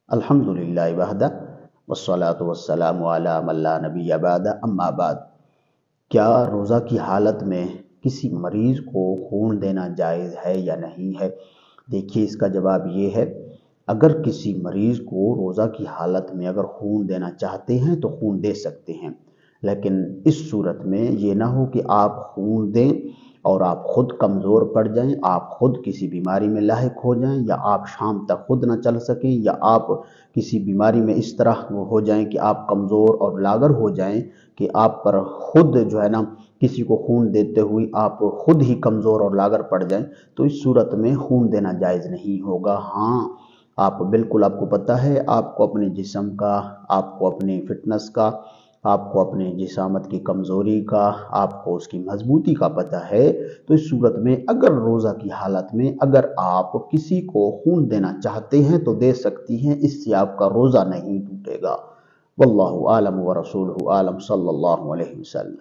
الحمدللہ وحدہ والصلاة والسلام علی من لا نبی بعدہ اما بعد۔ کیا روزہ کی حالت میں کسی مریض کو خون دینا جائز ہے یا نہیں ہے؟ دیکھیے، اس کا جواب یہ ہے، اگر کسی مریض کو روزہ کی حالت میں اگر خون دینا چاہتے ہیں تو خون دے سکتے ہیں، لیکن اس صورت میں یہ نہ ہو کہ آپ خون دیں اور آپ خود کمزور پڑ جائیں، آپ خود کسی بیماری میں لاحق ہو جائیں، یا آپ شام تک خود نہ چل سکیں، یا آپ کسی بیماری میں اس طرح ہو جائیں کہ آپ کمزور اور لاغر ہو جائیں کہ آپ پر خود جو ہے نا کسی کو خون دیتے ہوئے آپ خود ہی کمزور اور لاغر پڑ جائیں، تو اس صورت میں خون دینا جائز نہیں ہوگا۔ ہاں، آپ بالکل، آپ کو پتہ ہے، آپ کو اپنے جسم کا، آپ کو اپنی فٹنس کا، آپ کو اپنے جسامت کی کمزوری کا، آپ کو اس کی مضبوطی کا پتہ ہے، تو اس صورت میں اگر روزہ کی حالت میں اگر آپ کسی کو خون دینا چاہتے ہیں تو دے سکتی ہیں، اس سے آپ کا روزہ نہیں ٹوٹے گا۔ واللہ اعلم ورسولہ اعلم، صلی اللہ علیہ وسلم۔